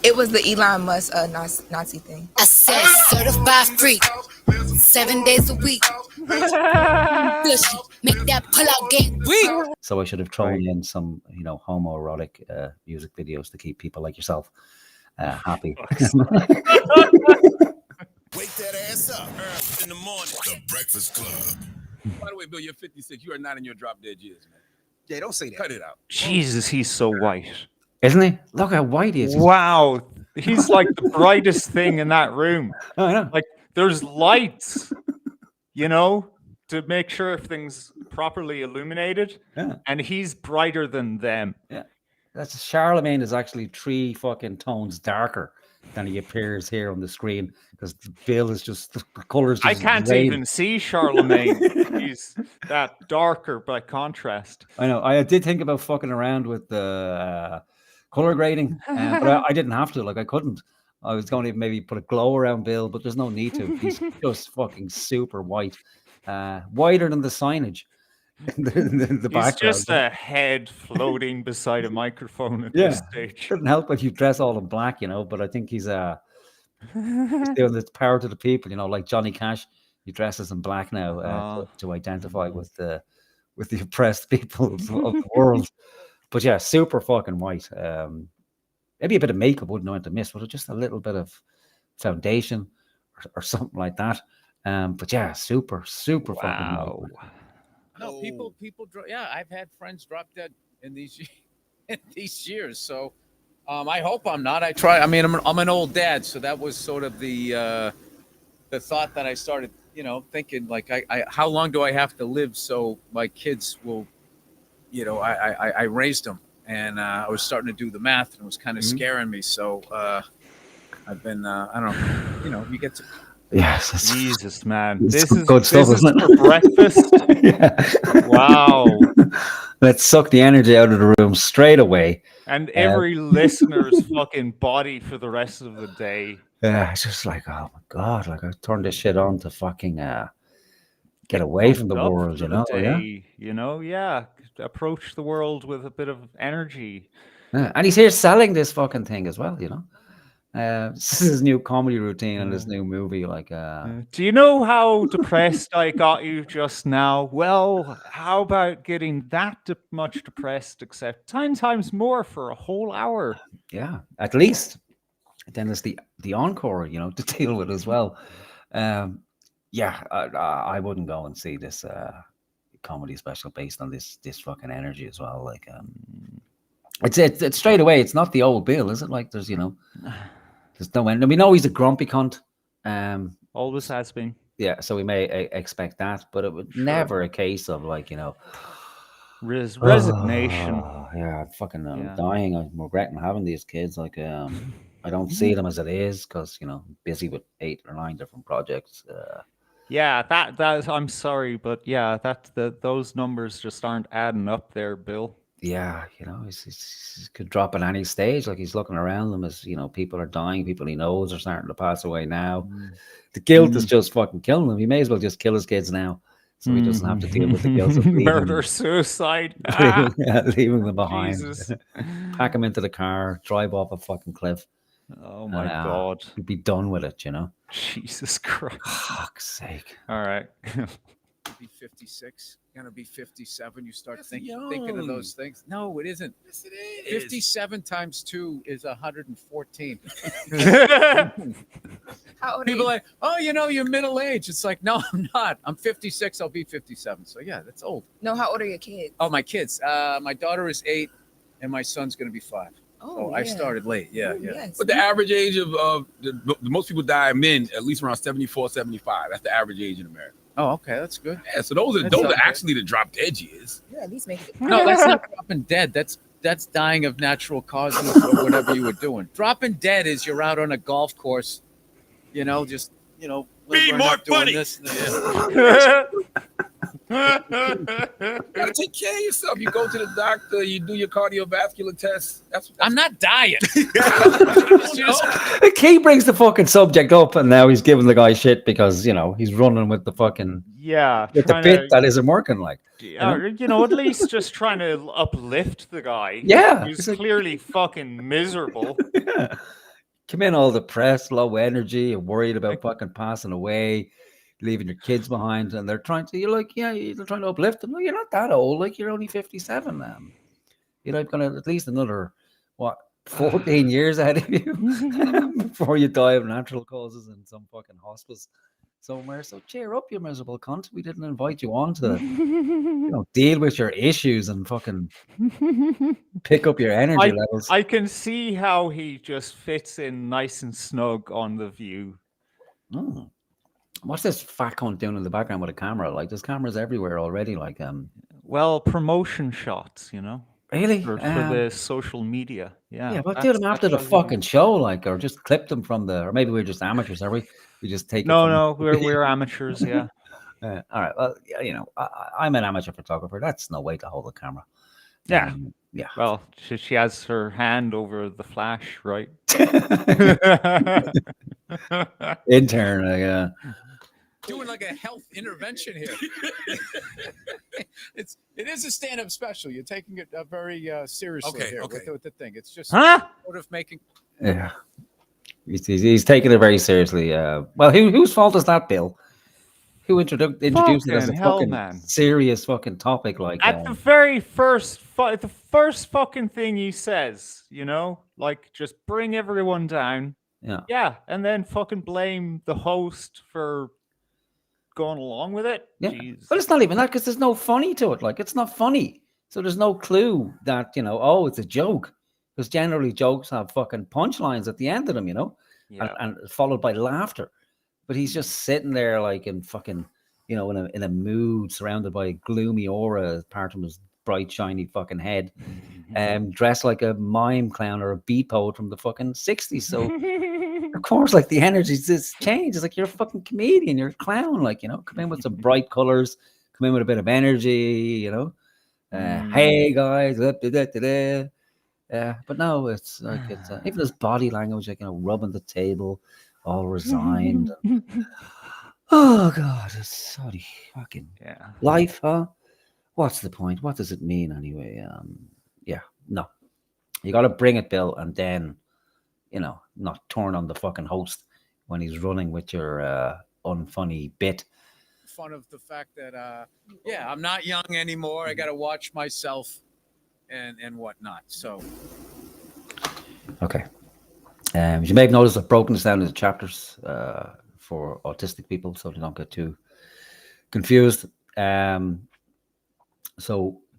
It was the Elon Musk Nazi thing. I said certified freak, 7 days a week. Bushy, make that pull-out game weak. So I should have thrown in some, homoerotic music videos to keep people like yourself happy. Wake that ass up in the morning. The Breakfast Club. By the way, Bill, you're 56. You are not in your drop dead years, man. Yeah, don't say that. Cut it out. Jesus, he's so white. Isn't he? Look how white he is. Wow. He's like the brightest thing in that room. Oh, I know. Like there's lights, to make sure everything's properly illuminated. Yeah. And he's brighter than them. Yeah. That's Charlamagne is actually 3 fucking tones darker than he appears here on the screen because Bill is just the colors. I can't even see Charlamagne. He's that darker by contrast. I know. I did think about fucking around with the color grading, but I didn't have to. Like I couldn't. I was going to maybe put a glow around Bill, but there's no need to. He's just fucking super white, whiter than the signage. The He's background. just a head floating beside a microphone at this stage. Couldn't help if you dress all in black, but I think he's doing the power to the people, like Johnny Cash. He dresses in black now to identify with the oppressed people of the world. But yeah, super fucking white. Maybe a bit of makeup wouldn't want to miss, but just a little bit of foundation or something like that. But yeah, super fucking white. No, people. Yeah, I've had friends drop dead in these years. So, I hope I'm not. I try. I mean, I'm an old dad, so that was sort of the thought that I started, thinking like, I how long do I have to live so my kids will, I raised them, and I was starting to do the math, and it was kind of scaring me. So, I've been, I don't know, you get to. Yes, Jesus, man, this is good stuff, isn't it? For breakfast. Yeah. Wow, let's suck the energy out of the room straight away, and every listener's fucking body for the rest of the day. Yeah, it's just like, oh my god, like I turned this shit on to fucking get away from the world, Yeah. Approach the world with a bit of energy. Yeah. And he's here selling this fucking thing as well, This is his new comedy routine and his new movie. Do you know how depressed I got you just now? Well, how about getting that much depressed, except 10 times more for a whole hour? Yeah, at least. Then there's the encore, to deal with as well. I wouldn't go and see this comedy special based on this fucking energy as well. Like, it's straight away. It's not the old Bill, is it? Like, there's there's no end. We know he's a grumpy cunt. Always has been. Yeah, so we may expect that, but it was never a case of like, resignation. Yeah, fucking dying. I'm regretting having these kids. Like, I don't see them as it is because busy with 8 or 9 different projects. Yeah, that I'm sorry, but yeah, those numbers just aren't adding up there, Bill. Yeah, he could drop at any stage. Like he's looking around them as people are dying, people he knows are starting to pass away now. The guilt is just fucking killing him. He may as well just kill his kids now, so he doesn't have to deal with the guilt of murder, suicide, leaving them behind. Jesus. Pack them into the car, drive off a fucking cliff. Oh my God! Be done with it, Jesus Christ! Fuck's sake! All right. Be 56, gonna be 57. You start thinking of those things. No, it isn't. Yes, it is. 57 times 2 is 114. How old People are are like, oh, you're middle age. It's like, no, I'm not. I'm 56. I'll be 57. So yeah, that's old. No, how old are your kids? Oh, my kids. My daughter is 8, and my son's gonna be 5. Oh, I started late. Yeah. Yes. But the average age of the most people die, men, at least around 74, 75. That's the average age in America. Oh, okay, that's good. Yeah, so those are actually the drop dead years. Yeah, at least make it. No, that's not dropping dead. That's dying of natural causes or whatever you were doing. Dropping dead is you're out on a golf course, Be more funny. You gotta take care of yourself. You go to the doctor, you do your cardiovascular tests. I'm not dying. He brings the fucking subject up, and now he's giving the guy shit because he's running with the fucking with the bit that isn't working. Like, at least just trying to uplift the guy. Yeah, he's clearly fucking miserable. come in all depressed, low energy, and worried about fucking passing away, leaving your kids behind, and they're trying to. You're like, yeah, they're trying to uplift them. No, you're not that old. Like you're only 57. You know, you've got at least another 14 years ahead of you before you die of natural causes in some fucking hospice somewhere. So cheer up, you miserable cunt. We didn't invite you on to deal with your issues and fucking pick up your energy levels. I can see how he just fits in nice and snug on The View. Oh. What's this fat cunt doing in the background with a camera? Like there's cameras everywhere already. Like well, promotion shots, you know. Really? For the social media. Yeah. Yeah, but do them after the fucking show, like, or just clip them from or maybe we're just amateurs, are we? We just take No, we're amateurs, yeah. All right. Well, you know, I'm an amateur photographer. That's no way to hold a camera. Yeah. Yeah. Well, she has her hand over the flash, right? Intern, doing like a health intervention here. it is a stand-up special. You're taking it very seriously here with the thing. It's just sort of making. Yeah, he's taking it very seriously. Well, whose fault is that, Bill? Who introduced it as a fucking serious fucking topic? Like at the very first, the first fucking thing he says, you know, like just bring everyone down. Yeah, and then fucking blame the host for going along with it. Yeah, jeez. But it's not even that because there's no funny to it. Like it's not funny, so there's no clue that it's a joke. Because generally jokes have fucking punchlines at the end of them, and followed by laughter. But he's just sitting there like in fucking, in a mood, surrounded by a gloomy aura, apart from his bright shiny fucking head, dressed like a mime clown or a beat poet from the fucking 60s. So. Of course, like the energy's just changed. It's like you're a fucking comedian, you're a clown, like, come in with some bright colors, come in with a bit of energy, hey guys, but no, it's like even his body language, like rubbing the table, all resigned. Oh god, it's sorry, fucking life, huh? What's the point? What does it mean anyway? No, you got to bring it, Bill, and then. Not turn on the fucking host when he's running with your unfunny bit. Fun of the fact that, I'm not young anymore. I got to watch myself and whatnot. So, okay. You may have noticed I've broken this down into chapters for autistic people, so they don't get too confused. So,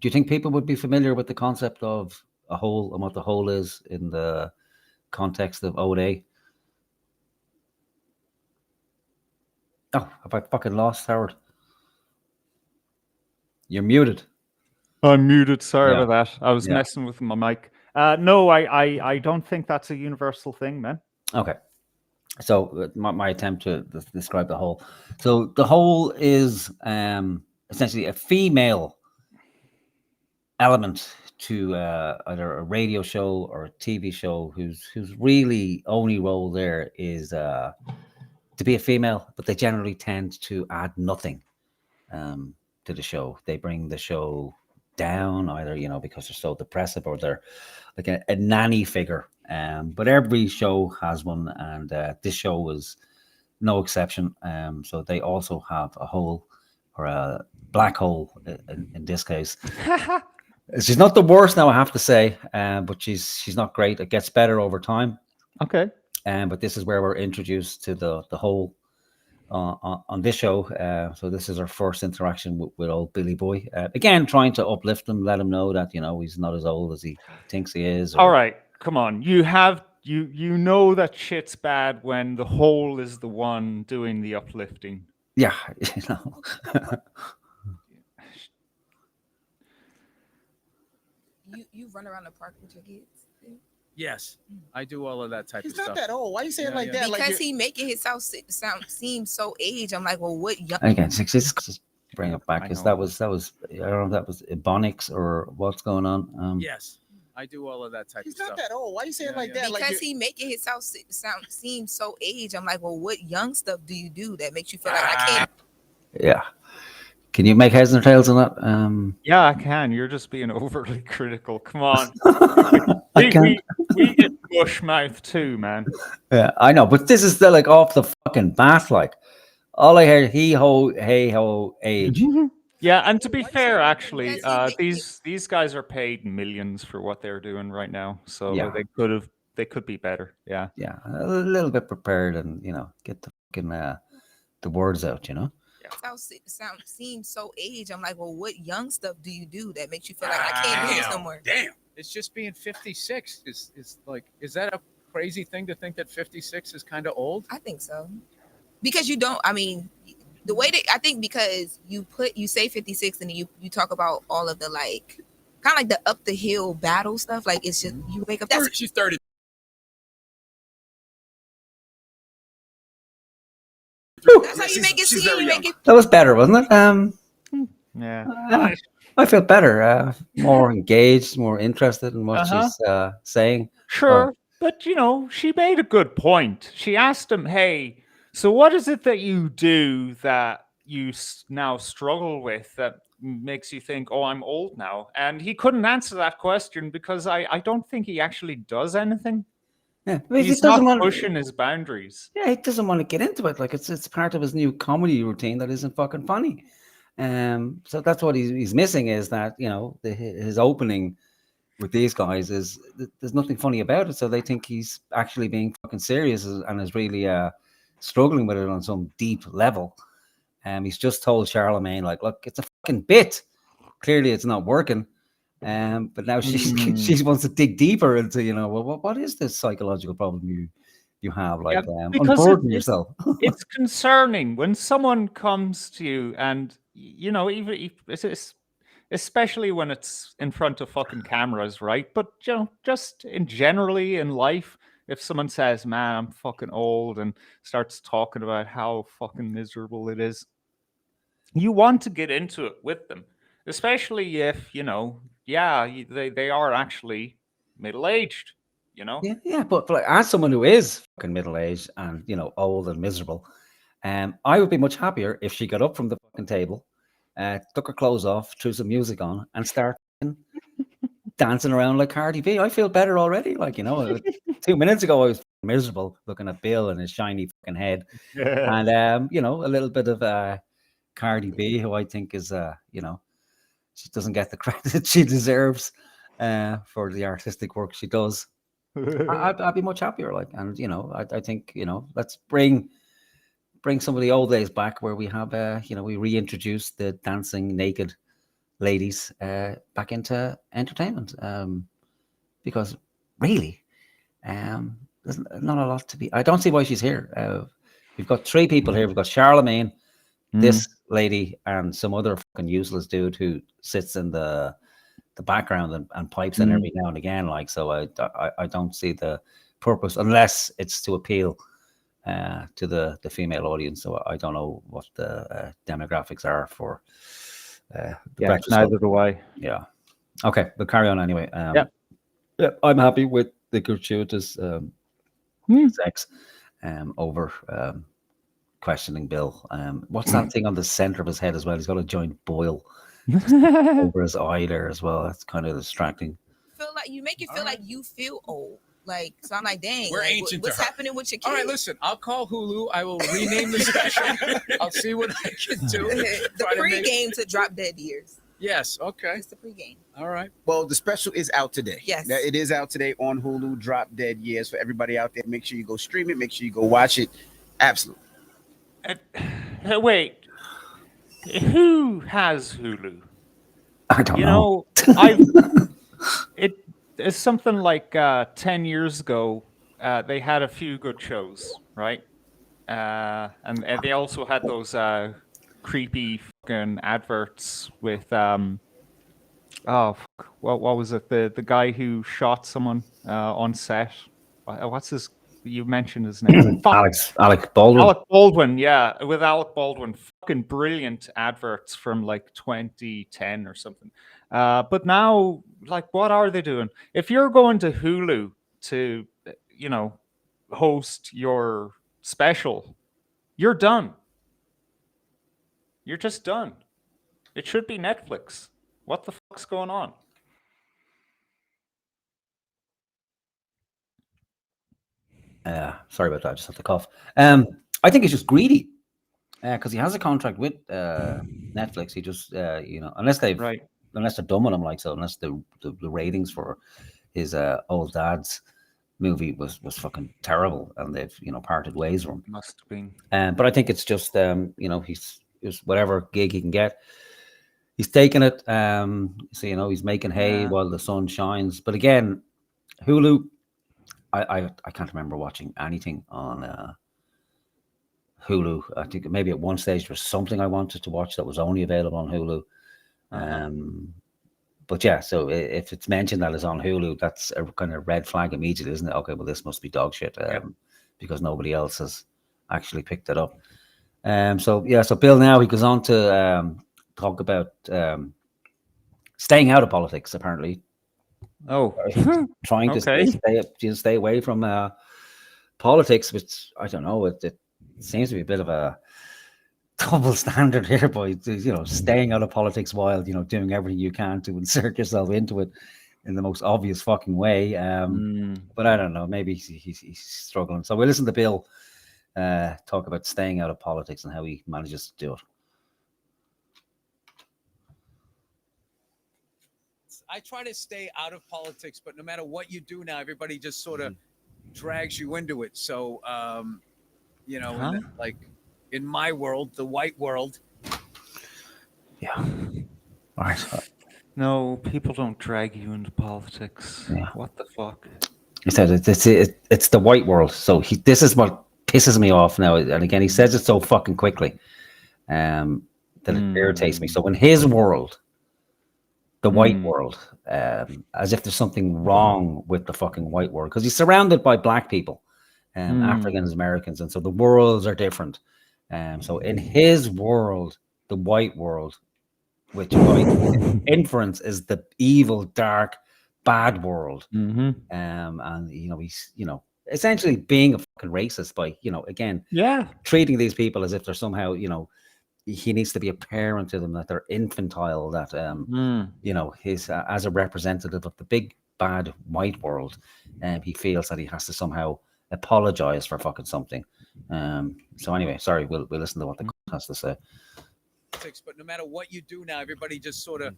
do you think people would be familiar with the concept of a whole and what the whole is in the context of OA? Oh, have I fucking lost Howard? You're muted. I'm muted. Sorry about that. I was messing with my mic. No, I don't think that's a universal thing, man. Okay. So my attempt to describe the whole. So the whole is essentially a female element to either a radio show or a TV show whose really only role there is to be a female, but they generally tend to add nothing to the show. They bring the show down either, because they're so depressive or they're like a nanny figure. But every show has one, and this show was no exception. So they also have a hole, or a black hole in this case. She's not the worst now, I have to say, but she's not great. It gets better over time. Okay. But this is where we're introduced to the whole on this show. So this is our first interaction with old Billy Boy. Again, trying to uplift him, let him know that he's not as old as he thinks he is. All right, come on. You know that shit's bad when the whole is the one doing the uplifting. Yeah, You run around the park with your kids? Yes, I do all of that type of stuff. He's not that old. Why you saying like that? Because he making himself seem so aged. I'm like, well, what young? Again, just bring it back because that was I don't know if that was Ebonics or what's going on. Yes, I do all of that type of stuff. He's not that old. Why you saying like that? Because he making himself seem so aged. I'm like, well, what young stuff do you do that makes you feel like I can't? Yeah. Can you make heads and tails on that? Yeah, I can. You're just being overly critical. Come on. bush mouth too, man. Yeah, I know, but this is still like off the fucking bat. Like all I heard, he ho, hey ho, age. Yeah, and to be fair, actually, Because these guys are paid millions for what they're doing right now, so Yeah. they could be better. Yeah, Yeah, a little bit prepared, and get the fucking the words out. seems so age. I'm like, well, what young stuff do you do that makes you feel like I can't do this no more? Damn. It's just being 56 is like, is that a crazy thing to think that 56 is kind of old? I think so. Because you don't, I mean, the way that I think because you say 56 and you talk about all of the like kind of like the up the hill battle stuff. Like it's just you wake up. She's 30. That's how you make it seem. You make it. That was better, wasn't it? yeah. I feel better, more engaged, more interested in what she's saying. Sure, but she made a good point. She asked him, "Hey, so what is it that you do that you now struggle with that makes you think, oh, I'm old now?" And he couldn't answer that question because I don't think he actually does anything. Yeah, I mean, he's not pushing his boundaries. Yeah, he doesn't want to get into it. Like it's part of his new comedy routine that isn't fucking funny. So that's what he's missing is that his opening with these guys is there's nothing funny about it. So they think he's actually being fucking serious and is really struggling with it on some deep level. He's just told Charlamagne, like, look, it's a fucking bit. Clearly, it's not working. But now she wants to dig deeper into what is this psychological problem you have, like unburden yourself. It's concerning when someone comes to you and even especially when it's in front of fucking cameras, right? But just generally in life, if someone says, "Man, I'm fucking old," and starts talking about how fucking miserable it is, you want to get into it with them, especially if they are actually middle-aged. Yeah, but like, as someone who is fucking middle-aged and old and miserable, I would be much happier if she got up from the fucking table, took her clothes off, threw some music on, and started dancing around like Cardi B. I feel better already. Like 2 minutes ago I was miserable looking at Bill and his shiny fucking head, and a little bit of Cardi B, who I think is she doesn't get the credit she deserves for the artistic work she does. I'd be much happier, like, and I think let's bring some of the old days back where we have we reintroduce the dancing naked ladies back into entertainment, because really there's not a lot to be. I don't see why she's here. We've got 3 people here. We've got Charlamagne, this lady, and some other fucking useless dude who sits in the background and pipes in every now and again, like, so I don't see the purpose unless it's to appeal to the female audience. So I don't know what the demographics are for neither do I. Yeah, okay, but carry on anyway. I'm happy with the gratuitous sex over questioning Bill. What's that thing on the center of his head as well? He's got a giant boil over his eye there as well. That's kind of distracting. Feel like you make it feel like you feel old. Like, so I'm like, dang, we're ancient. What's happening with your kids? All right, listen, I'll call Hulu. I will rename the session. I'll see what I can do. The pregame to Drop Dead Years. Yes, okay. It's the pregame. All right. Well, the special is out today. Yes. It is out today on Hulu, Drop Dead Years. For everybody out there, make sure you go stream it. Make sure you go watch it. Absolutely. Wait. Who has Hulu? I don't know. It's something like 10 years ago, they had a few good shows, right? And they also had those creepy fucking adverts with what was it? The guy who shot someone on set. What's his? You mentioned his name. Alec Baldwin. Alec Baldwin, yeah, with Alec Baldwin, fucking brilliant adverts from like 2010 or something. But now, like, what are they doing? If you're going to Hulu to, host your special, you're done. You're just done. It should be Netflix. What the fuck's going on? Sorry about that. I just have to cough. I think he's just greedy because he has a contract with Netflix. He just, unless they're dumb on him, like so, unless the ratings for his old dad's movie was fucking terrible, and they've parted ways from him. Must have been. But I think it's just he's whatever gig he can get. He's taking it. So he's making hay while the sun shines. But again, Hulu. I can't remember watching anything on Hulu. I think maybe at one stage there was something I wanted to watch that was only available on Hulu. But yeah, so if it's mentioned that it's on Hulu, that's a kind of red flag immediately, isn't it? Okay, well, this must be dog shit because nobody else has actually picked it up. So Bill now he goes on to talk about staying out of politics, apparently. Trying to stay away from politics, which I don't know. It seems to be a bit of a double standard here, by staying out of politics while doing everything you can to insert yourself into it in the most obvious fucking way. But I don't know. Maybe he's struggling. So we'll listen to Bill talk about staying out of politics and how he manages to do it. I try to stay out of politics, but no matter what you do now, everybody just sort of drags you into it. So, and then, like in my world, the white world. Yeah. All right. No, people don't drag you into politics. Yeah. What the fuck? He said it's the white world. So this is what pisses me off now. And again, he says it so fucking quickly that it irritates me. So in his world, the white world, as if there's something wrong with the fucking white world, because he's surrounded by black people, Africans, Americans, and so the worlds are different. So in his world, the white world, which by inference is the evil, dark, bad world, and he's essentially being a fucking racist by again treating these people as if they're somehow he needs to be apparent to them that they're infantile, that his as a representative of the big bad white world, he feels that he has to somehow apologize for fucking something. So anyway, sorry, we'll listen to what the has to say. But no matter what you do now, everybody just sort of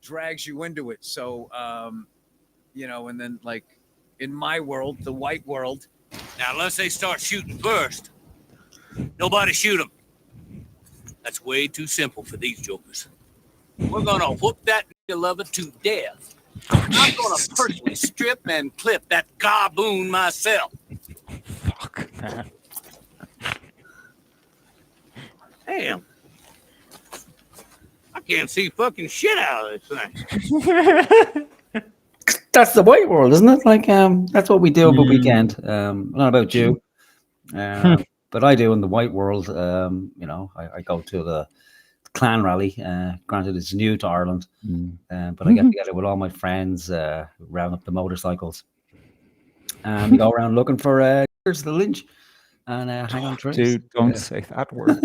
drags you into it. So and then like in my world, the white world. Now unless they start shooting first, nobody shoot them. That's way too simple for these jokers. We're gonna whoop that nigga lover to death. I'm gonna personally strip and clip that gaboon myself. Fuck, man. Damn. I can't see fucking shit out of this thing. That's the white world, isn't it? Like that's what we do over weekend. Not about you. But I do in the white world. I go to the clan rally. Granted, it's new to Ireland, but I get together with all my friends, round up the motorcycles, and we go around looking for the lynch and hang on trees. Dude, don't say that word.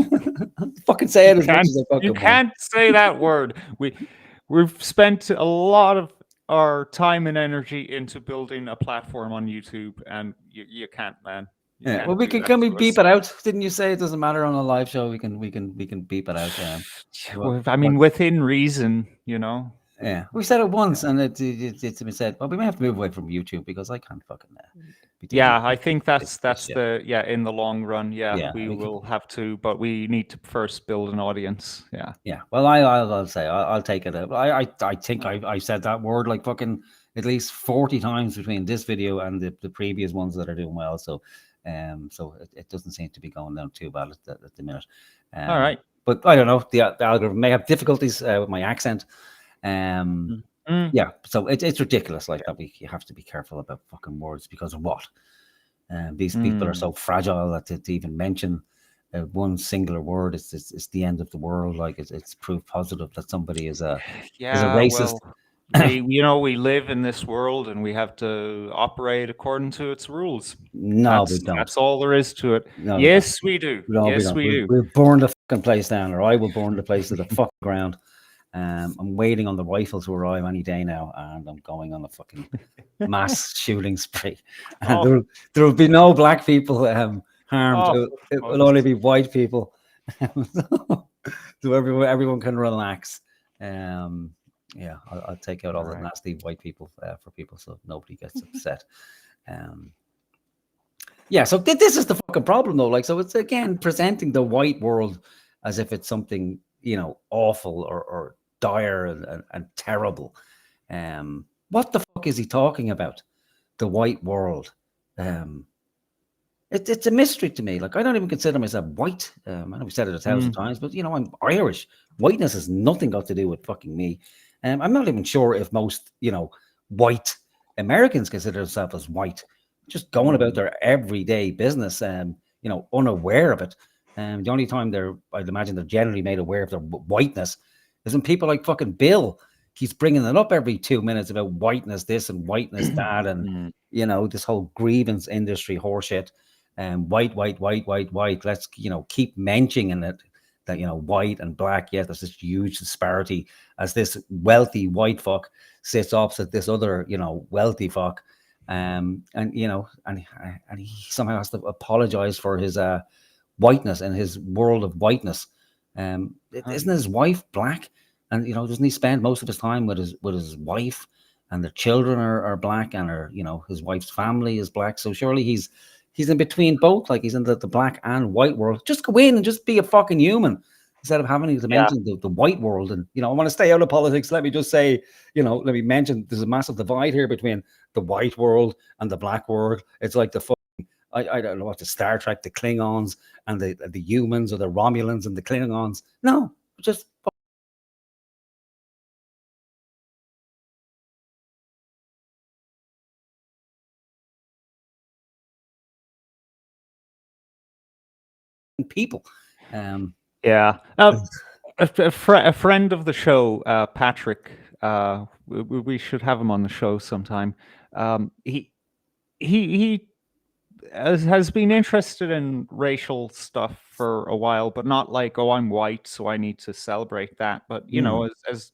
Fucking say it as much as I fucking You can't say that word. We've spent a lot of our time and energy into building a platform on YouTube, and you can't, man. Yeah, well, can we beep it out? Didn't you say it doesn't matter on a live show? We can beep it out. I mean, within reason, Yeah, we said it once, and it's been said. Well, we may have to move away from YouTube because I can't fucking. I think that's in the long run. We will have to, but we need to first build an audience. Yeah. Well, I'll say I'll take it. I think I said that word like fucking at least 40 times between this video and the previous ones that are doing well. So it doesn't seem to be going down too bad at the minute. All right, but I don't know. The algorithm may have difficulties with my accent. So it's ridiculous like that. You have to be careful about fucking words because of what? These people are so fragile that to even mention one singular word it's the end of the world. Like it's proof positive that somebody is a racist. Well, we live in this world and we have to operate according to its rules. No, we don't. That's all there is to it. No, yes, we do. No, yes, we do. We'll burn the fucking place down, or I will burn the place to the fucking ground. I'm waiting on the rifle to arrive any day now, and I'm going on a fucking mass shooting spree. And there will be no black people harmed. It will only be white people. So everyone can relax. Yeah, I'll take out all the nasty white people for people, so nobody gets upset. Yeah, so this is the fucking problem, though. Like, so it's again presenting the white world as if it's something, you know, awful or dire and terrible. What the fuck is he talking about? The white world. It's a mystery to me. Like, I don't even consider myself white. I know we said it 1,000 times, but you know, I'm Irish. Whiteness has nothing got to do with fucking me. I'm not even sure if most, you know, white Americans consider themselves as white, just going about their everyday business, you know, unaware of it. The only time I'd imagine they're generally made aware of their whiteness is when people like fucking Bill keeps bringing it up every 2 minutes about whiteness this and whiteness that, and you know, this whole grievance industry horseshit. White. Let's, you know, keep mentioning it, that, you know, white and black. Yeah, there's this huge disparity as this wealthy white fuck sits opposite this other, you know, wealthy fuck. And you know, and he somehow has to apologize for his whiteness and his world of whiteness. Isn't his wife black? And you know, doesn't he spend most of his time with his wife, and their children are black, and you know, his wife's family is black. So surely he's in between both, like he's in the black and white world. Just go in and just be a fucking human instead of having to mention the white world. And you know, I want to stay out of politics. Let me just say, you know, let me mention there's a massive divide here between the white world and the black world. It's like the fucking, I don't know what, the Star Trek, the Klingons and the humans, or the Romulans and the Klingons. No, just people. Yeah. A friend of the show, Patrick, we should have him on the show sometime. He has been interested in racial stuff for a while, but not like, oh, I'm white, so I need to celebrate that. But you know, as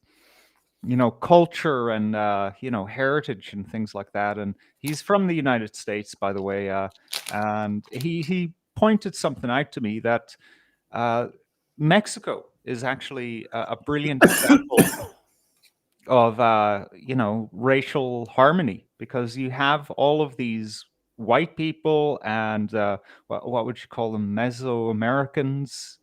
you know, culture and you know, heritage and things like that. And he's from the United States, by the way. And he pointed something out to me that Mexico is actually a brilliant example of you know, racial harmony, because you have all of these white people and what would you call them, Mesoamericans,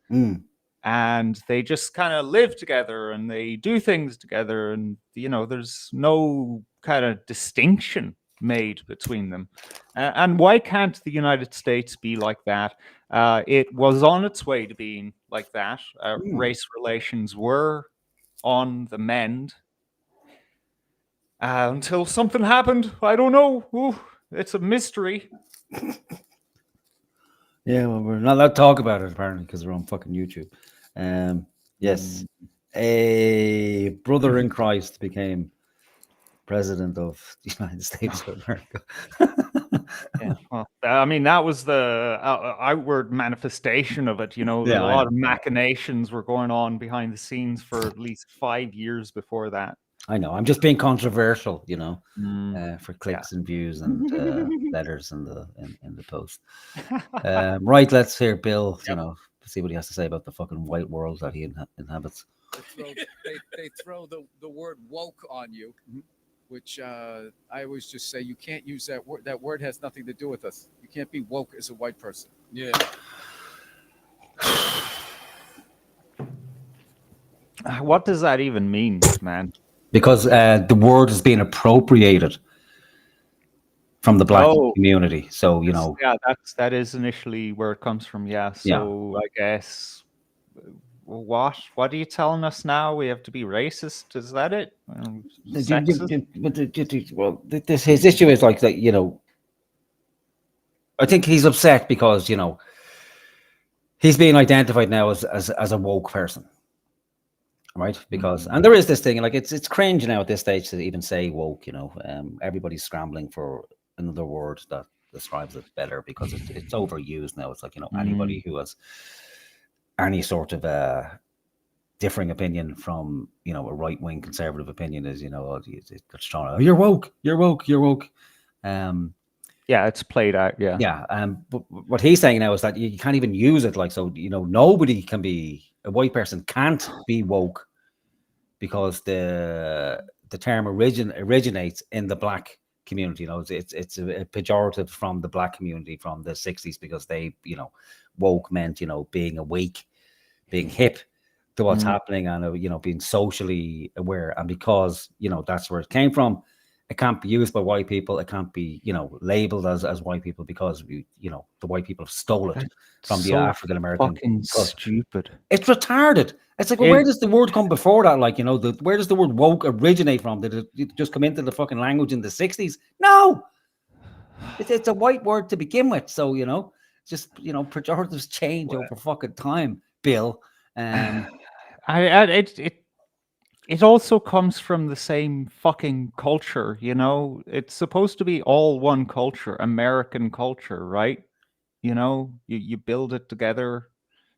and they just kind of live together and they do things together, and you know, there's no kind of distinction made between them. And why can't the United States be like that? It was on its way to being like that. Race relations were on the mend until something happened. I don't know. Ooh, it's a mystery. Yeah, well, we're not allowed to talk about it apparently because we're on fucking YouTube. Yes, a brother in Christ became president of the United States of America. Yeah, well, I mean, that was the outward manifestation of it. You know, a lot of machinations were going on behind the scenes for at least 5 years before that. I know. I'm just being controversial, you know, for clicks and views and letters in the post. Right, let's hear Bill. You know, see what he has to say about the fucking white world that he inhabits. They throw the word woke on you, which I always just say you can't use that word. That word has nothing to do with us. You can't be woke as a white person. Yeah. What does that even mean, man? Because the word is being appropriated from the black community. So, you know. Yeah, that is initially where it comes from. Yeah. So I guess, what are you telling us now? We have to be racist? Is that it? Well, his issue is like that, you know. I think he's upset because, you know, he's being identified now as a woke person. Right, because and there is this thing, like it's cringe now at this stage to even say woke. You know, everybody's scrambling for another word that describes it better because it's overused now. It's like, you know, anybody who has any sort of differing opinion from, you know, a right-wing conservative opinion is, you know, it's strong. Oh, you're woke, you're woke, you're woke. Yeah, it's played out. Yeah. Yeah. But what he's saying now is that you can't even use it. Like, so, you know, nobody can be, a white person can't be woke because the term originates in the black community. You know, it's a pejorative from the black community from the 60s because they, you know, woke meant, you know, being awake, being hip to what's happening, and, you know, being socially aware. And because, you know, that's where it came from, it can't be used by white people. It can't be, you know, labeled as white people because, you know, the white people have stole it from the African American. Fucking stupid. It's retarded. It's like, well, where does the word come before that? Like, you know, where does the word woke originate from? Did it just come into the fucking language in the 60s? No, it's a white word to begin with. So, you know, just, you know, pejoratives change over fucking time, Bill. It also comes from the same fucking culture, you know. It's supposed to be all one culture, American culture, right? You know, you build it together.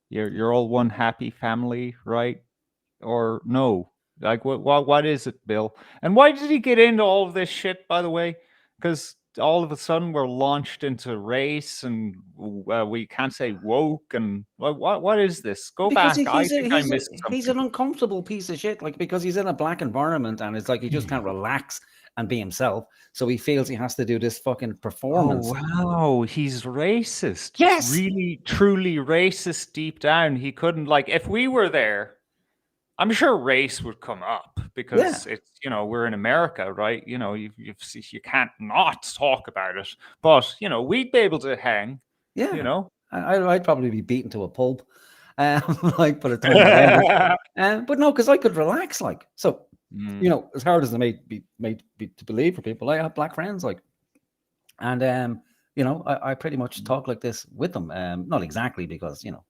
You're all one happy family, right? Or no? Like what is it, Bill? And why did he get into all of this shit, by the way? Because all of a sudden we're launched into race, and we can't say woke. And what is this? Go because back. I think I missed something. He's an uncomfortable piece of shit. Like, because he's in a black environment, and it's like he just can't relax and be himself. So he feels he has to do this fucking performance. Oh, wow, he's racist. Yes, really, truly racist deep down. He couldn't, like, if we were there, I'm sure race would come up because it's, you know, we're in America, right? You know, you can't not talk about it, but, you know, we'd be able to hang. Yeah, you know, I'd probably be beaten to a pulp, like, by the time. But no, because I could relax, like, so. You know, as hard as it may be to believe for people, I have black friends, like, and you know, I pretty much talk like this with them. Not exactly, because, you know,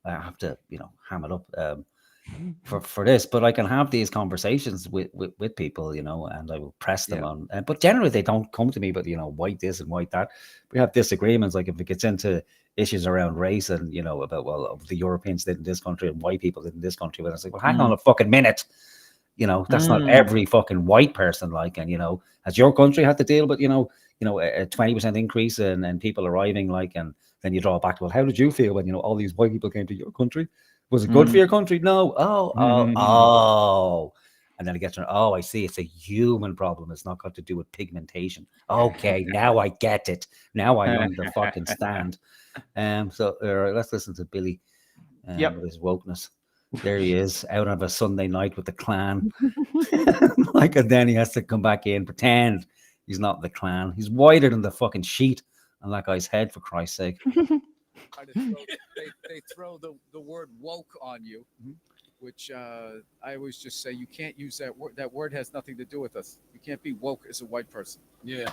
I have to, you know, ham it up for this, but I can have these conversations with people, you know, and I will press them on. But generally, they don't come to me, but, you know, white this and white that. We have disagreements, like if it gets into issues around race and, you know, about, well, the Europeans did in this country and white people did in this country, and I say, well, hang on a fucking minute. You know, that's not every fucking white person, like, and, you know, has your country had to deal with, you know, a 20% increase in people arriving, like, and then you draw it back to, well, how did you feel when, you know, all these white people came to your country? Was it good for your country? No. Oh. And then it gets to, oh, I see. It's a human problem. It's not got to do with pigmentation. Okay, now I get it. Now I understand. So let's listen to Billy with his wokeness. There he is, out on a Sunday night with the Klan. Like, and then he has to come back in, pretend he's not the Klan. He's whiter than the fucking sheet on that guy's head, for Christ's sake. They throw the word woke on you, which I always just say you can't use that word. That word has nothing to do with us. You can't be woke as a white person. Yeah.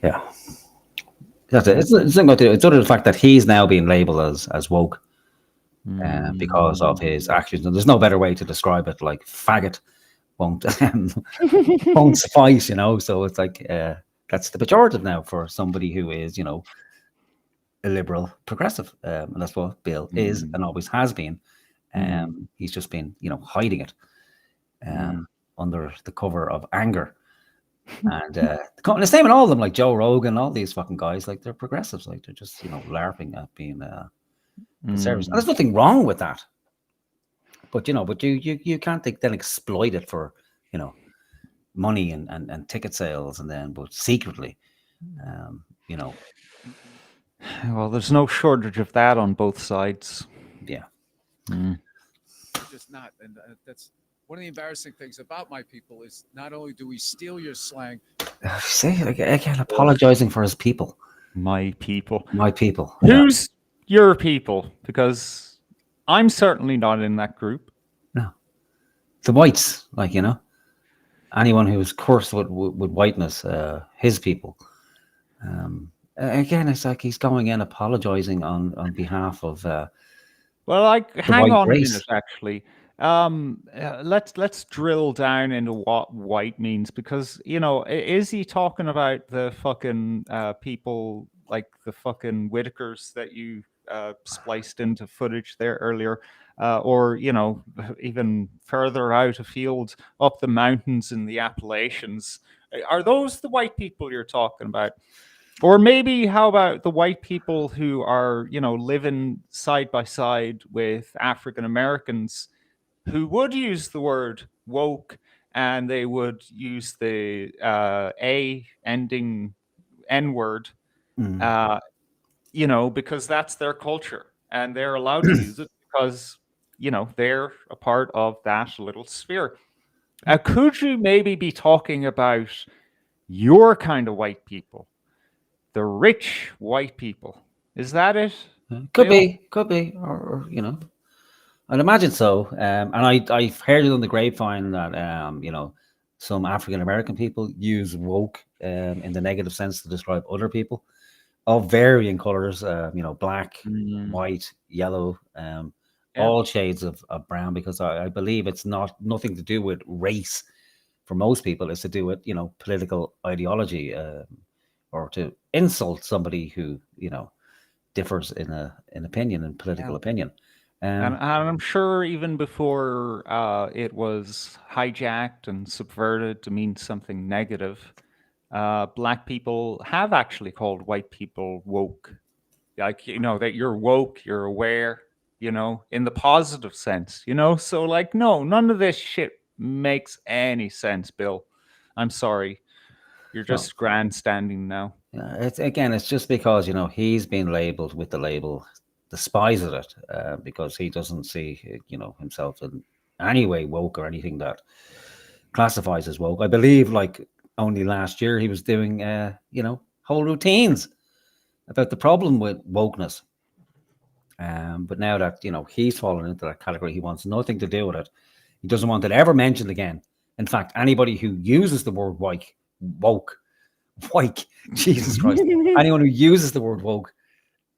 That's it. It's sort of the fact that he's now being labeled as woke. Because of his actions, and there's no better way to describe it. Like, faggot won't suffice, you know. So it's like that's the pejorative now for somebody who is, you know, a liberal progressive, and that's what Bill is and always has been. He's just been, you know, hiding it under the cover of anger. And the same in all of them, like Joe Rogan, all these fucking guys, like, they're progressives, like, they're just, you know, larping at being conservatives. And there's nothing wrong with that, but, you know, you can't then exploit it for, you know, money and ticket sales, and then, but secretly, you know. Well, there's no shortage of that on both sides. Yeah. Just not, and that's one of the embarrassing things about my people is not only do we steal your slang. See, again, apologizing for his people. My people. Who's your people? Because I'm certainly not in that group. No. The whites, like, you know, anyone who's cursed with whiteness, his people. Again, it's like he's going in apologizing on behalf of well, like, hang on race. a minute, actually. Let's drill down into what white means, because, you know, is he talking about the fucking people like the fucking Whitakers that you spliced into footage there earlier? or even further out afield up the mountains in the Appalachians. Are those the white people you're talking about? Or maybe how about the white people who are, living side by side with African Americans who would use the word woke, and they would use the A ending N word, because that's their culture and they're allowed to use it because, they're a part of that little sphere. Could you maybe be talking about your kind of white people? The rich white people. Is that it? Could be, or I'd imagine so. And I've heard it on the grapevine that some African American people use woke in the negative sense to describe other people of varying colors. Black, white, yellow, all shades of brown. Because I believe it's nothing to do with race. For most people, it's to do with political ideology. Or to insult somebody who differs in opinion and political opinion. And I'm sure even before it was hijacked and subverted to mean something negative, Black people have actually called white people woke. Like, that you're woke, you're aware, in the positive sense, So no, none of this shit makes any sense, Bill. I'm sorry. You're just grandstanding now. Yeah, it's just because he's been labeled with the label, despises it, because he doesn't see himself in any way woke or anything that classifies as woke. I believe only last year he was doing whole routines about the problem with wokeness. But now that he's fallen into that category, he wants nothing to do with it. He doesn't want it ever mentioned again. In fact, anybody who uses the word woke, Jesus Christ, anyone who uses the word woke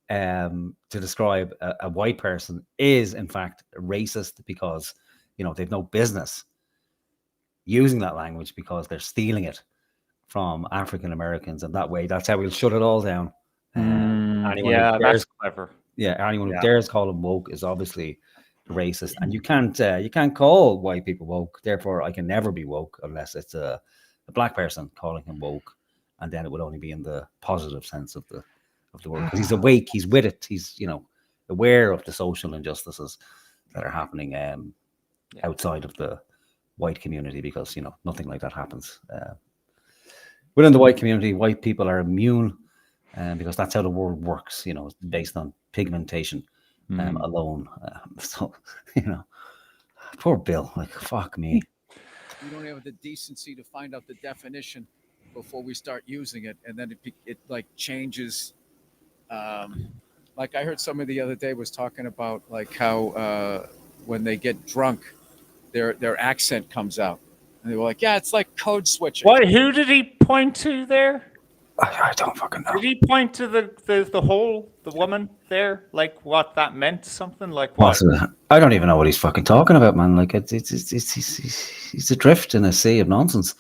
to describe a white person is in fact racist, because they've no business using that language, because they're stealing it from African Americans, and that's how we'll shut it all down. That's clever. Yeah, anyone who dares call them woke is obviously racist, and you can't call white people woke. Therefore, I can never be woke unless it's a black person calling him woke, and then it would only be in the positive sense of the word, because he's awake, he's with it, he's aware of the social injustices that are happening outside of the white community, because nothing like that happens within the white community. White people are immune, because that's how the world works. It's based on pigmentation alone. So poor Bill, fuck me. We don't have the decency to find out the definition before we start using it, and then it changes. Like I heard somebody the other day was talking about how when they get drunk, their accent comes out, and they were like, "Yeah, it's like code switching." What? Who did he point to there? I don't fucking know. Did he point to the woman there? What that meant? Something like what? I don't even know what he's fucking talking about, man. It's adrift in a sea of nonsense.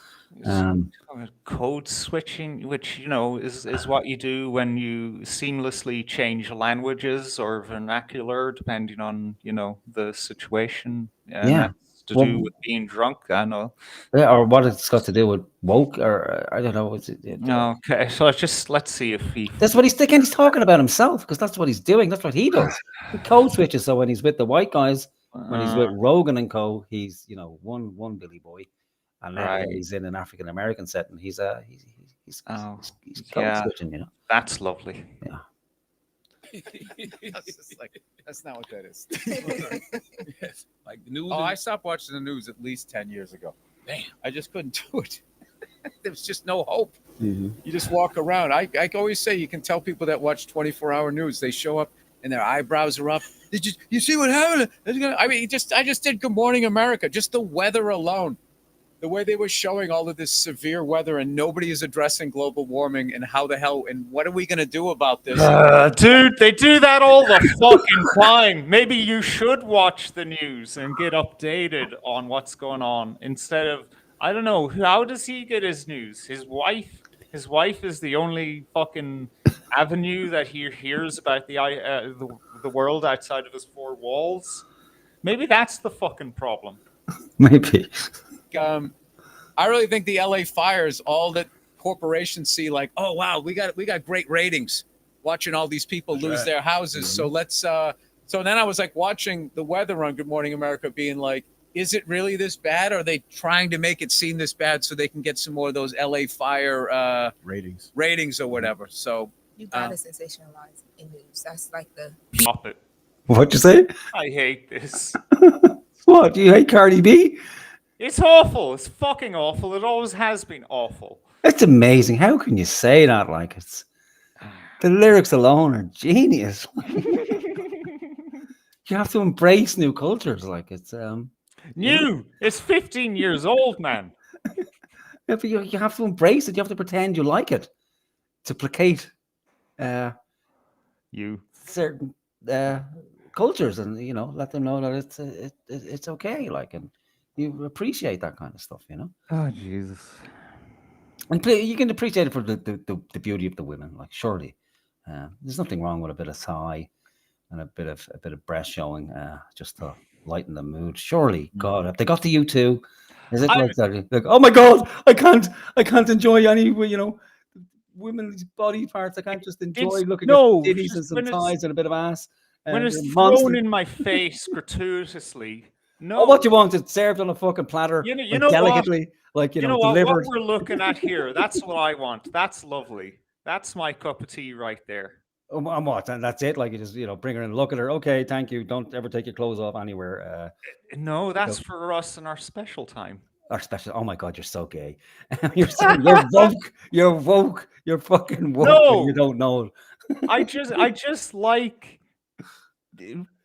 Code switching, which is what you do when you seamlessly change languages or vernacular depending on the situation. That's to do with being drunk. I know. Yeah, or what it's got to do with woke, or I don't know. Okay, so let's see if he. That's what he's talking about himself, because that's what he's doing. That's what he does. He code switches. So when he's with the white guys, when he's with Rogan and co, he's one Billy Boy, and then when he's in an African American setting, he's code switching. That's lovely. Yeah. That's not what that is. Yes. Like the news. I stopped watching the news at least 10 years ago. Damn, I just couldn't do it. There was just no hope. Mm-hmm. You just walk around. I always say you can tell people that watch 24-hour news. They show up and their eyebrows are up. Did you see what happened? I mean, I just did Good Morning America. Just the weather alone. The way they were showing all of this severe weather, and nobody is addressing global warming and how the hell and what are we going to do about this? Dude, they do that all the fucking time. Maybe you should watch the news and get updated on what's going on instead of, I don't know, how does he get his news? His wife is the only fucking avenue that he hears about the world outside of his four walls. Maybe that's the fucking problem. Maybe. I really think the LA fires, all that corporations see, like, oh wow, we got great ratings watching all these people lose their houses. So let's so then I was like watching the weather on Good Morning America, being like, is it really this bad? Or are they trying to make it seem this bad so they can get some more of those LA fire ratings or whatever? So you gotta sensationalize in news. That's like the Stop it. What'd you say? I hate this. What? Do you hate Cardi B? It's awful. It's fucking awful. It always has been awful. It's amazing. How can you say that? Like, it's the lyrics alone are genius. You have to embrace new cultures. Like, it's new. It's 15 years old, man. Yeah, but you have to embrace it. You have to pretend you like it to placate you certain cultures, and let them know that it's okay. Like, and you appreciate that kind of stuff. Oh Jesus. And you can appreciate it for the beauty of the women. Like, surely, there's nothing wrong with a bit of thigh and a bit of breast showing, just to lighten the mood. Surely, God, have they got to you too? Is it like that? Like, oh my God, I can't enjoy any, women's body parts. I can't just enjoy looking at titties and some thighs and a bit of ass. When it's thrown in my face gratuitously. No. Oh, what do you want? It served on a fucking platter, you know delicately, what? Delivered. What we're looking at here. That's what I want. That's lovely. That's my cup of tea right there. And what? And that's it? Like, you just, bring her and look at her. Okay, thank you. Don't ever take your clothes off anywhere. No, that's for us in our special time. Our special. Oh my God, you're so gay. You're woke. You're woke. You're fucking woke. No, you don't know. I just like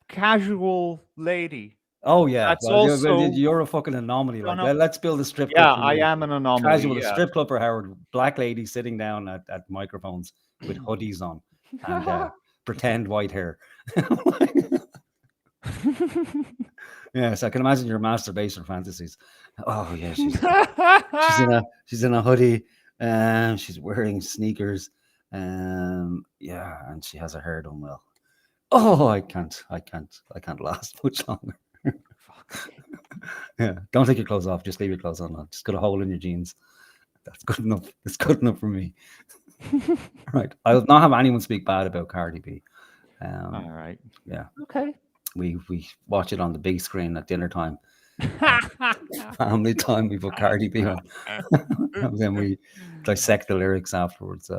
casual lady. Oh yeah, that's also you're a fucking anomaly. Like, let's build a strip club. Yeah, I am an anomaly. Casual strip club for Howard. Black lady sitting down at microphones with hoodies on and pretend white hair. Yes, I can imagine your masturbation fantasies. Oh yeah, she's in a hoodie, and she's wearing sneakers, and she has her hair done well. Oh, I can't last much longer. Yeah, don't take your clothes off. Just leave your clothes on. Just got a hole in your jeans. That's good enough. It's good enough for me. Right. I will not have anyone speak bad about Cardi B. All right. Yeah. Okay. We watch it on the big screen at dinner time. Family time. We put Cardi B on, and then we dissect the lyrics afterwards.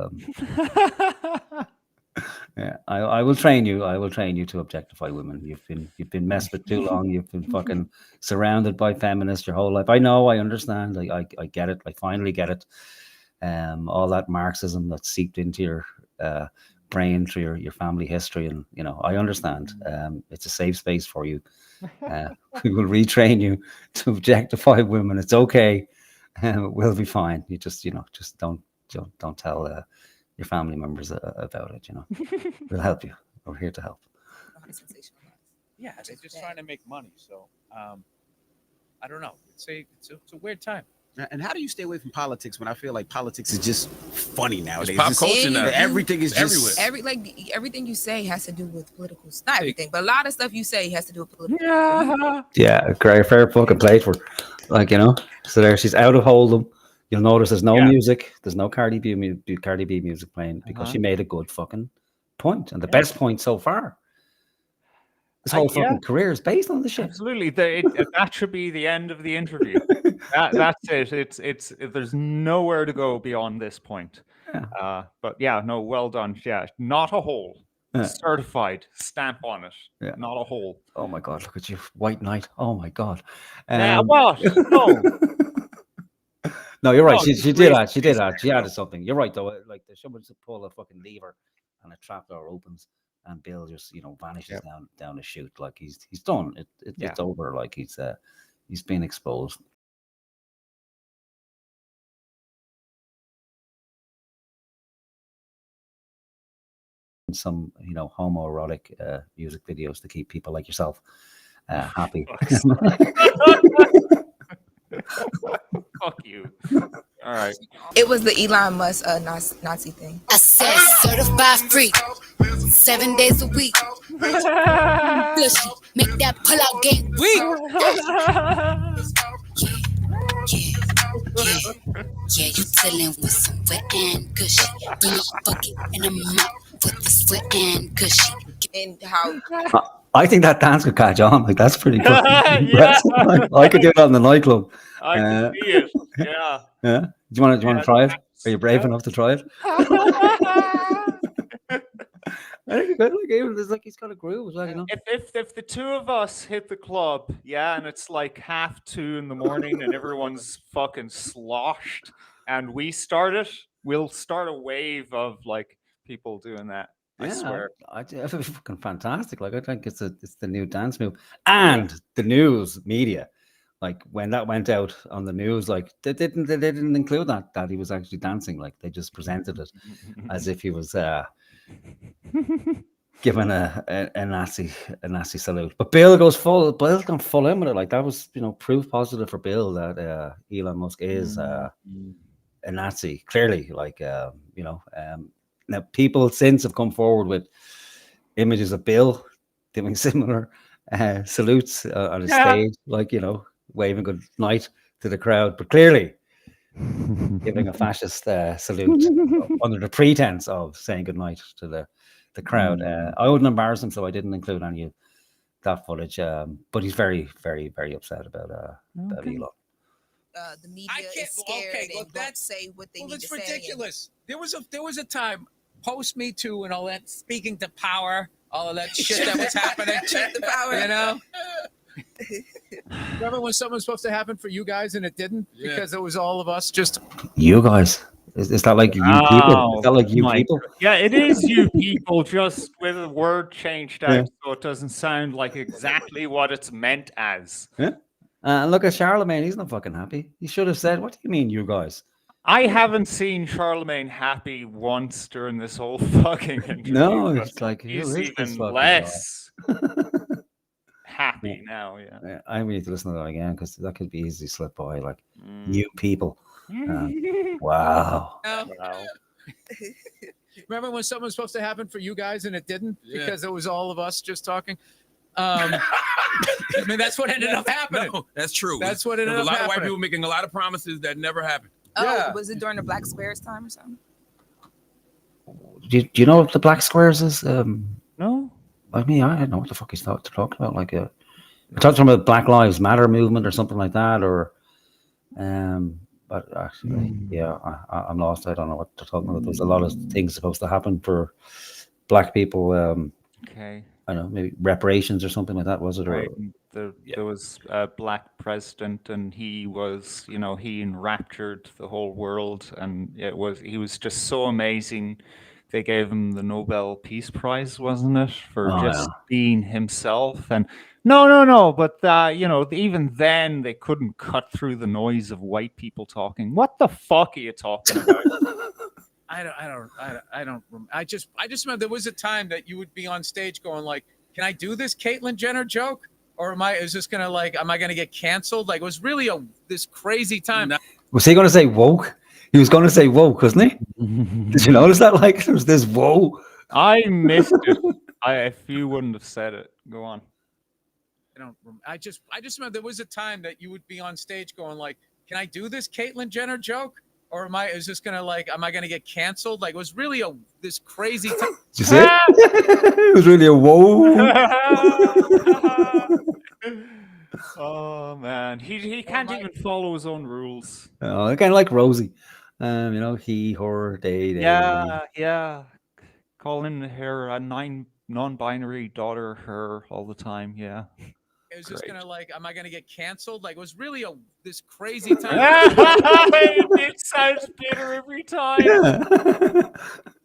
Yeah, I will train you. I will train you to objectify women. You've been messed with too long. You've been fucking surrounded by feminists your whole life. I know. I understand. I get it. I finally get it. All that Marxism that seeped into your brain through your family history, and I understand. It's a safe space for you. We will retrain you to objectify women. It's okay. We'll be fine. You just don't tell your family members about it. We'll help you. We're here to help. Yeah, they're just trying to make money. So I don't know. It's a weird time. And how do you stay away from politics when I feel like politics is just funny nowadays? It's pop culture now. Everything is just everywhere. Everything you say has to do with political stuff. Not everything, but a lot of stuff you say has to do with political. Yeah, great, fair fucking play for, So there, she's out of Hold'em. You'll notice there's no music. There's no Cardi B music playing because she made a good fucking point, and the best point so far. This whole fucking career is based on the shit. Absolutely, that should be the end of the interview. That's it. It's there's nowhere to go beyond this point. Yeah. But no, well done. Yeah, not a hole. Certified stamp on it. Yeah. Not a hole. Oh my God, look at you, white knight. Oh my God. What? No. No, you're right. She did that. She added something. You're right though. Like someone just pull a fucking lever and a trapdoor opens and Bill just vanishes down the chute. Like he's done. It's over. Like he's been exposed. Some homoerotic music videos to keep people like yourself happy. Fuck you. All right. It was the Elon Musk Nazi thing. I said certified freak, 7 days a week, Gushy, make that pull-out game weak. Yeah, you chillin' with some wet and gushy. Bring a bucket and a mop for this wet and gushy. And how I think that dance could catch on. Like that's pretty good. Yeah. I could do it on the nightclub. I can see it. Yeah. Yeah. Do you want to try it? Are you brave enough to try it? I think it's good. It's like he's got a groove as well, you know. If the two of us hit the club, yeah, and it's like 2:30 in the morning and everyone's fucking sloshed, and we start it, we'll start a wave of like people doing that. I swear. It's fucking fantastic. Like I think it's the new dance move. And the news media, like when that went out on the news, like they didn't include that he was actually dancing. Like they just presented it as if he was given a Nazi salute. But Bill's gone full in with it. Like that was, you know, proof positive for Bill that Elon Musk is a Nazi. Clearly, like you know, now people since have come forward with images of Bill doing similar salutes on a stage, like, you know, waving good night to the crowd, but clearly giving a fascist salute under the pretense of saying good night to the crowd. I wouldn't embarrass him, so I didn't include any of that footage. But he's very, very, very upset about Elon. The media is scared and won't say what they need to say. Well, it's ridiculous. There was a time post Me Too and all that, speaking to power, all of that shit that was happening. The power, you know. Remember when something was supposed to happen for you guys and it didn't because it was all of us just you guys. Is that like you people? Is that like you people? Yeah, it is you people, just with a word changed out so it doesn't sound like exactly what it's meant as. Yeah. Look at Charlamagne. He's not fucking happy. He should have said, "What do you mean, you guys?" I haven't seen Charlamagne happy once during this whole fucking interview. No, it's like he's even less happy now. Yeah, I need to listen to that again because that could be easily slipped by. Like you people. Wow. Remember when something was supposed to happen for you guys and it didn't because it was all of us just talking? I mean, that's what ended up happening. No, that's true. That's what ended up happening. A lot of white people making a lot of promises that never happened. Oh, was it during the Black Squares time or something? Do you know what the Black Squares is? No. I mean, I don't know what the fuck he's talking about. Like, we're talking about Black Lives Matter movement or something like that, or but actually, I'm lost. I don't know what they're talking about. There's a lot of things supposed to happen for Black people. Okay. I don't know, maybe reparations or something like that, was it? Right. There was a Black president, and he was, you know, he enraptured the whole world, and he was just so amazing. They gave him the Nobel Peace Prize, wasn't it, for being himself? And no, but you know, even then they couldn't cut through the noise of white people talking. What the fuck are you talking about? I just remember there was a time that you would be on stage going like, "Can I do this Caitlyn Jenner joke, or am I gonna get canceled?" Like, it was really this crazy time. Was he going to say woke? He was going to say woke, wasn't he? Did you notice that? Like, there was this whoa. I missed it. If you wouldn't have said it, go on. I just remember there was a time that you would be on stage going like, "Can I do this Caitlyn Jenner joke, or am I gonna get canceled?" Like, it was really this crazy time. Did you see it? It was really a whoa. Oh man, he can't even follow his own rules. Oh, kind of like Rosie. You know, he, her, they. Yeah. Calling her a non-binary daughter, her all the time. Yeah. It was just gonna like, "Am I gonna get canceled?" Like, it was really this crazy time. It sounds bitter every time. Yeah.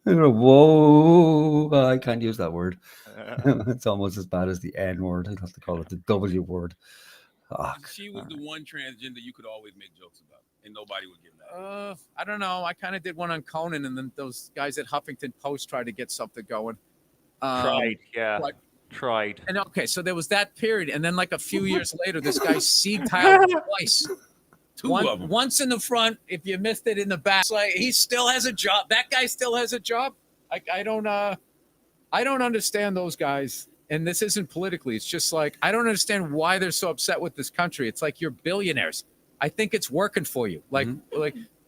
Whoa! I can't use that word. It's almost as bad as the N word. I have to call it the W word. Oh, she was the one transgender you could always make jokes about, and nobody would get mad. I don't know. I kind of did one on Conan, and then those guys at Huffington Post tried to get something going. Tried. And okay, so there was that period, and then like a few years later, this guy seed tiled twice. Two of them. Once in the front, if you missed it in the back. It's like, he still has a job. That guy still has a job. I don't understand those guys. and this isn't politically, it's just like, I don't understand why they're so upset with this country. It's like, you're billionaires. I think it's working for you. Like,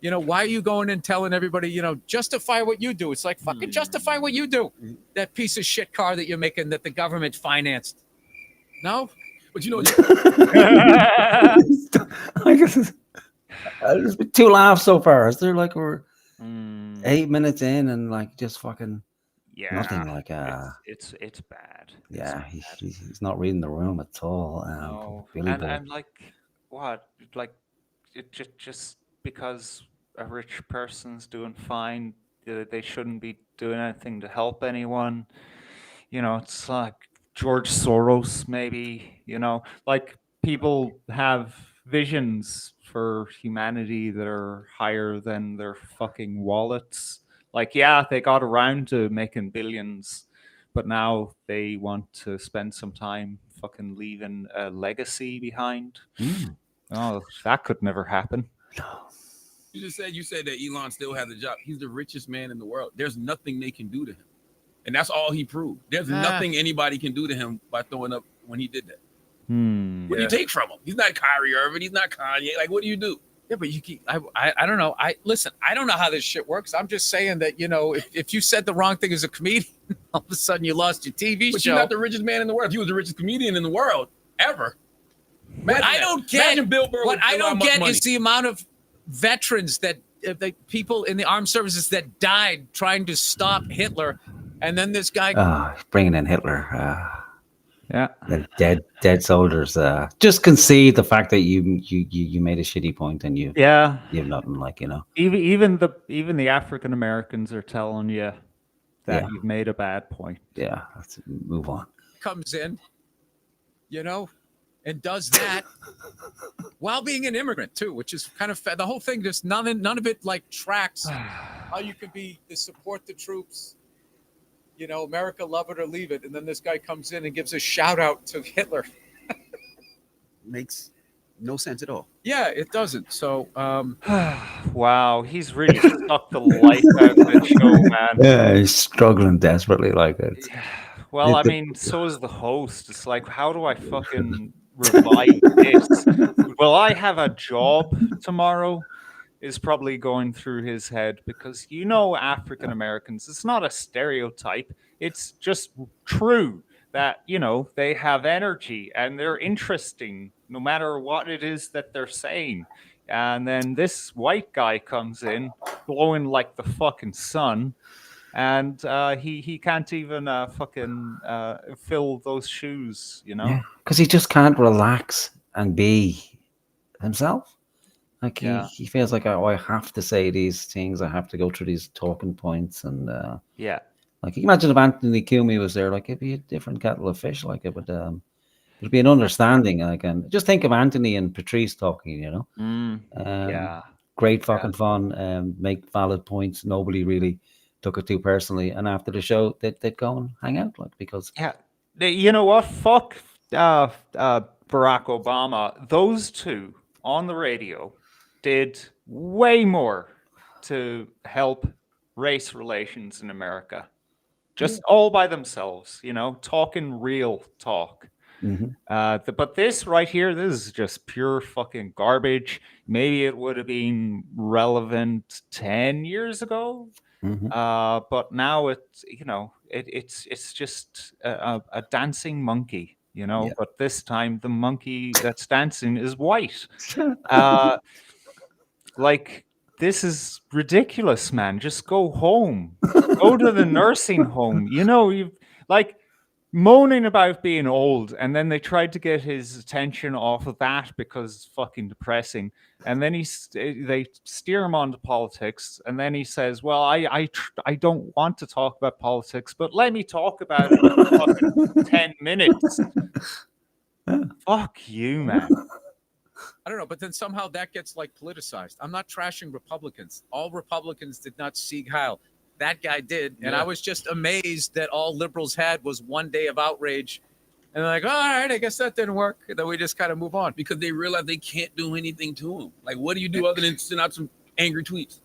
you know, why are you going and telling everybody, you know, justify what you do? It's like, fucking justify what you do. That piece of shit car that you're making that the government financed. No? But you know, I guess there's been 2 laughs so far. Is there like we're 8 minutes in and like just fucking nothing like it's bad. Yeah, he's not reading the room at all. No. Billy And like what? Like it just because a rich person's doing fine, they shouldn't be doing anything to help anyone. You know, it's like George Soros, maybe, you know, like people have visions for humanity that are higher than their fucking wallets. Like, yeah, they got around to making billions, but now they want to spend some time fucking leaving a legacy behind. Oh, that could never happen. You said that Elon still has a job. He's the richest man in the world. There's nothing they can do to him. And that's all he proved. There's nothing anybody can do to him by throwing up when he did that. What do you take from him? He's not Kyrie Irving. He's not Kanye. Like, what do you do? Yeah, but you keep, I don't know. Listen, I don't know how this shit works. I'm just saying that, you know, if you said the wrong thing as a comedian, all of a sudden you lost your TV but show. You're not the richest man in the world. If you was the richest comedian in the world ever. What I don't get, Bill Burr what I don't get is the amount of veterans that the people in the armed services that died trying to stop Hitler. And then this guy bringing in Hitler. The dead soldiers. Just concede the fact that you made a shitty point and you have nothing, like, you know. Even the African Americans are telling you that you've made a bad point. Yeah, let's move on. Comes in, you know, and does that while being an immigrant too, which is kind of the whole thing. Just none of it like tracks how you could be to support the troops. You know, America, love it or leave it. And then this guy comes in and gives a shout out to Hitler. Makes no sense at all. Yeah, it doesn't. So, wow, he's really sucked the life out of the show, man. Yeah, he's struggling desperately like it. Well, I mean, so is the host. It's like, how do I fucking revive this? Will I have a job tomorrow? Is probably going through his head, because, you know, African Americans, it's not a stereotype. It's just true that, you know, they have energy and they're interesting no matter what it is that they're saying. And then this white guy comes in glowing like the fucking sun, and he can't even fucking fill those shoes, you know? Because he just can't relax and be himself. Like he feels like, oh, I have to say these things. I have to go through these talking points, and like, imagine if Anthony Cumey was there. Like, it'd be a different kettle of fish. Like, it would, it'd be an understanding. Like, and just think of Anthony and Patrice talking. You know, great fucking fun. Make valid points. Nobody really took it too personally. And after the show, they'd go and hang out, like, because you know what? Fuck Barack Obama. Those two on the radio did way more to help race relations in America, just all by themselves, you know, talking real talk. But this right here, this is just pure fucking garbage. Maybe it would have been relevant 10 years ago, but now it's, you know, it's just a dancing monkey, you know. But this time the monkey that's dancing is white. Like, this is ridiculous, man. Just go home. Go to the nursing home. You know, you've like moaning about being old, and then they tried to get his attention off of that because it's fucking depressing. And then they steer him onto politics, and then he says, well, I don't want to talk about politics, but let me talk about it for fucking 10 minutes. Fuck you, man. I don't know, but then somehow that gets like politicized. I'm not trashing Republicans. All Republicans did not Sieg Heil. That guy did. And I was just amazed that all liberals had was one day of outrage. And they're like, all right, I guess that didn't work. And then we just kind of move on. Because they realize they can't do anything to him. Like, what do you do other than send out some angry tweets?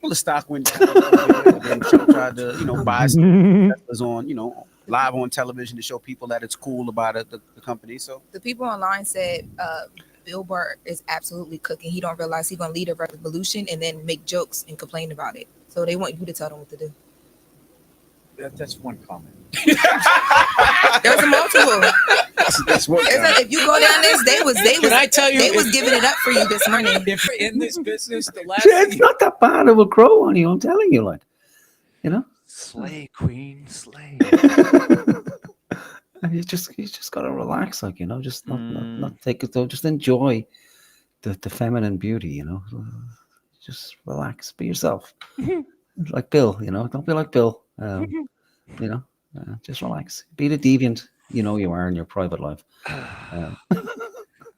Well, the stock went down. Then Trump tried to, you know, buy some that was on, you know, live on television to show people that it's cool about it, the company. So the people online said Bill Burr is absolutely cooking. He don't realize he's gonna lead a revolution and then make jokes and complain about it. So they want you to tell them what to do. That's one comment. There's a multiple. That's what. If you go down this, they was I tell you, they was giving it up for you this morning. If in this business, the last It's not that bad. It will grow on you. I'm telling you, like, you know. Slay, queen, slay. You just gotta relax, like, you know, just not take it though. Just enjoy the feminine beauty, you know. Just relax, be yourself, like Bill. You know, don't be like Bill. You know, just relax. Be the deviant you know you are in your private life.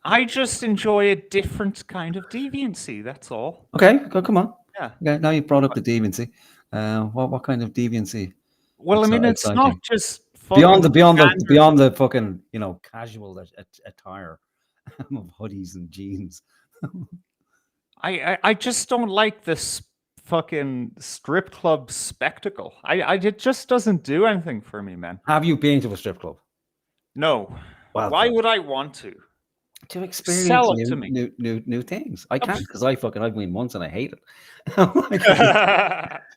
I just enjoy a different kind of deviancy. That's all. Okay, come on. Yeah. Okay, now you brought up the deviancy. What kind of deviancy? Well, I mean, it's not just beyond the fucking, you know, casual attire of hoodies and jeans. I just don't like this fucking strip club spectacle. It just doesn't do anything for me, man. Have you been to a strip club? No. Well, why would I want to? To experience Sell it to me. New things. I can't because I've been once and I hate it.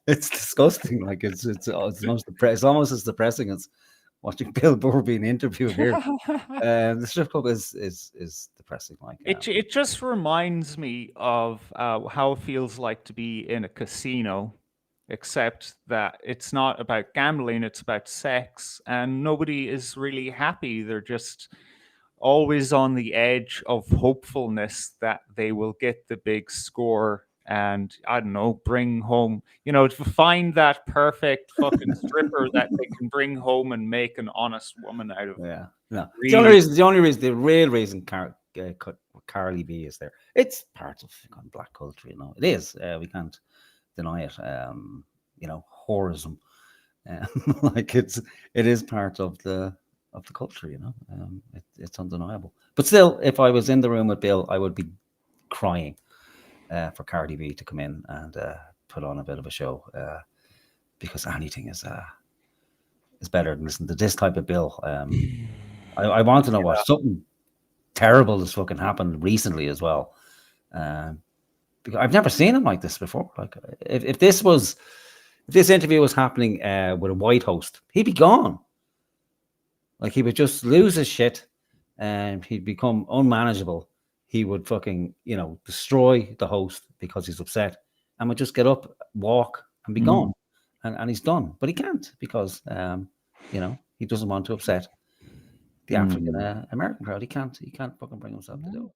It's disgusting. Like it's almost as depressing as watching Bill Burr being interviewed here. The strip club is depressing. Like it just reminds me of how it feels like to be in a casino, except that it's not about gambling, it's about sex, and nobody is really happy. They're just always on the edge of hopefulness that they will get the big score and, I don't know, bring home, you know, to find that perfect fucking stripper that they can bring home and make an honest woman out of. Yeah, no. Really? The real reason Carly B is there, it's part of black culture, you know. It is. We can't deny it. You know, whorism. Like it is part of the culture, you know. It's undeniable. But still, if I was in the room with Bill, I would be crying for Cardi B to come in and put on a bit of a show, because anything is better than listening to this type of Bill. I want to know what something terrible has fucking happened recently as well, because I've never seen him like this before. Like if this interview was happening with a white host, he'd be gone. Like he would just lose his shit and he'd become unmanageable. He would fucking, you know, destroy the host because he's upset and would just get up, walk and be gone. And he's done. But he can't because, you know, he doesn't want to upset the African American crowd. He can't fucking bring himself to do it.